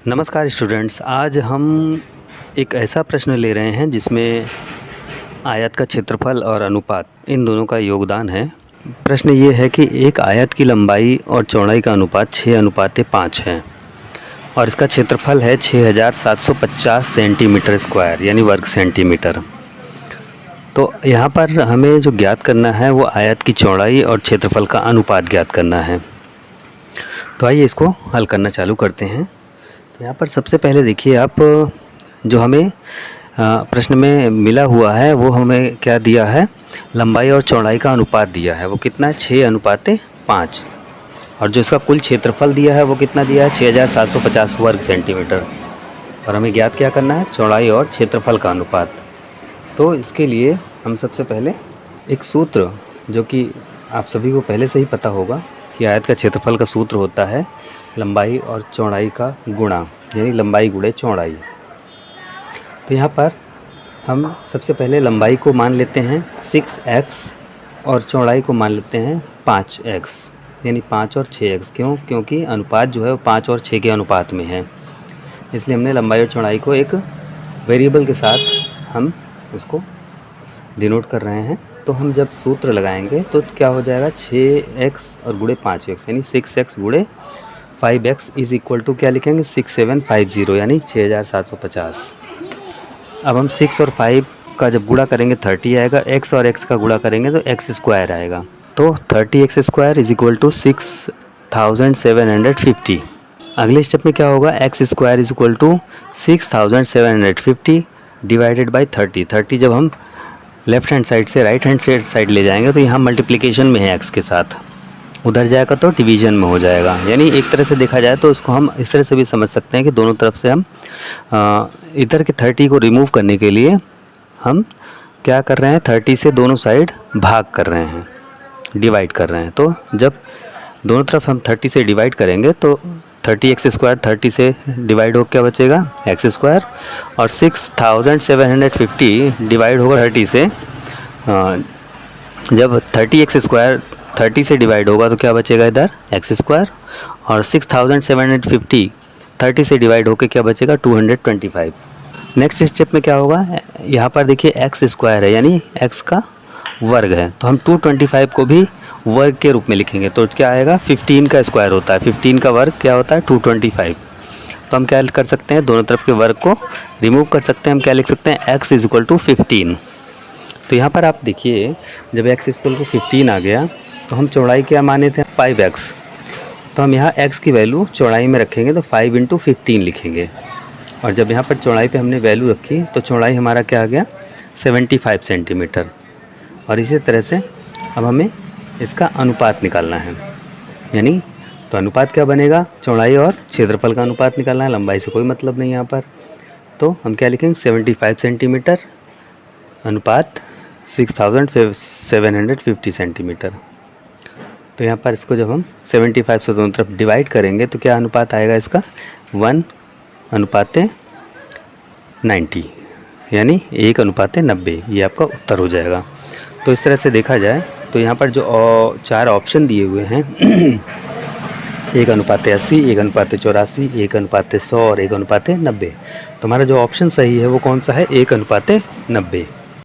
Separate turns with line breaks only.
नमस्कार स्टूडेंट्स, आज हम एक ऐसा प्रश्न ले रहे हैं जिसमें आयत का क्षेत्रफल और अनुपात इन दोनों का योगदान है। प्रश्न ये है कि एक आयत की लंबाई और चौड़ाई का अनुपात 6:5 है और इसका क्षेत्रफल है 6750 सेंटीमीटर स्क्वायर यानी वर्ग सेंटीमीटर। तो यहाँ पर हमें जो ज्ञात करना है वो आयत की चौड़ाई और क्षेत्रफल का अनुपात ज्ञात करना है। तो आइए इसको हल करना चालू करते हैं। यहाँ पर सबसे पहले देखिए आप, जो हमें प्रश्न में मिला हुआ है वो हमें क्या दिया है, लंबाई और चौड़ाई का अनुपात दिया है। वो कितना है, 6:5। और जो इसका कुल क्षेत्रफल दिया है वो कितना दिया है, 6750 वर्ग सेंटीमीटर। और हमें ज्ञात क्या करना है, चौड़ाई और क्षेत्रफल का अनुपात। तो इसके लिए हम सबसे पहले एक सूत्र, जो कि आप सभी को पहले से ही पता होगा कि आयत का क्षेत्रफल का सूत्र होता है लंबाई और चौड़ाई का गुणा, यानी लंबाई गुणे चौड़ाई। तो यहाँ पर हम सबसे पहले लंबाई को मान लेते हैं 6x और चौड़ाई को मान लेते हैं 5x, यानी 5 और 6x। क्यों? क्योंकि अनुपात जो है वो 5 और 6 के अनुपात में है, इसलिए हमने लंबाई और चौड़ाई को एक वेरिएबल के साथ हम इसको डिनोट कर रहे हैं। तो हम जब सूत्र लगाएंगे तो क्या हो जाएगा, 6x और गुणे 5x यानी 6x गुणे 5x इज़ इक्वल टू क्या लिखेंगे, 6750 यानी 6750। अब हम 6 और 5 का जब गुणा करेंगे 30 आएगा, x और x का गुणा करेंगे तो x स्क्वायर आएगा। तो 30x square is equal to 6750। अगले स्टेप में क्या होगा, x square is equal to 6750 divided by 30। 30 जब हम लेफ्ट हैंड साइड से राइट हैंड साइड ले जाएंगे तो यहाँ मल्टीप्लिकेशन में है x के साथ, उधर जाएगा तो डिवीज़न में हो जाएगा। यानी एक तरह से देखा जाए तो इसको हम इस तरह से भी समझ सकते हैं कि दोनों तरफ से हम इधर के 30 को रिमूव करने के लिए हम क्या कर रहे हैं, 30 से दोनों साइड भाग कर रहे हैं, डिवाइड कर रहे हैं। तो जब दोनों तरफ हम 30 से डिवाइड करेंगे तो 30x स्क्वायर 30 से डिवाइड हो क्या बचेगा, x स्क्वायर। और 6750 डिवाइड होगा 30 से, जब 30x स्क्वायर 30 से डिवाइड होगा तो क्या बचेगा इधर, x स्क्वायर। और 6750 30 से डिवाइड होकर क्या बचेगा, 225। नेक्स्ट स्टेप में क्या होगा, यहाँ पर देखिए x स्क्वायर है यानी x का वर्ग है, तो हम 225 को भी वर्ग के रूप में लिखेंगे। तो क्या आएगा, 15 का स्क्वायर होता है, 15 का वर्ग क्या होता है, 225। तो हम क्या कर सकते हैं, दोनों तरफ के वर्ग को रिमूव कर सकते हैं। हम क्या लिख सकते हैं, x इज इक्वल टू 15। तो यहाँ पर आप देखिए, जब x इज इक्वल टू 15 आ गया तो हम चौड़ाई क्या माने थे, 5x। तो हम यहाँ x की वैल्यू चौड़ाई में रखेंगे तो 5 × 15 लिखेंगे। और जब यहाँ पर चौड़ाई पे हमने वैल्यू रखी तो चौड़ाई हमारा क्या आ गया, 75 सेंटीमीटर। और इसी तरह से अब हमें इसका अनुपात निकालना है, यानी तो अनुपात क्या बनेगा, चौड़ाई और क्षेत्रफल का अनुपात निकालना है, लंबाई से कोई मतलब नहीं यहाँ पर। तो हम क्या लिखेंगे, 75 सेंटीमीटर अनुपात 6750 सेंटीमीटर। तो यहाँ पर इसको जब हम 75 से दोनों तरफ डिवाइड करेंगे तो क्या अनुपात आएगा इसका, 1:90 यानी 1:90। ये आपका उत्तर हो जाएगा। तो इस तरह से देखा जाए तो यहाँ पर जो 4 ऑप्शन दिए हुए हैं 1:80, 1:84, 1:100 और 1:90, तो हमारा जो ऑप्शन सही है वो कौन सा है, 1:90।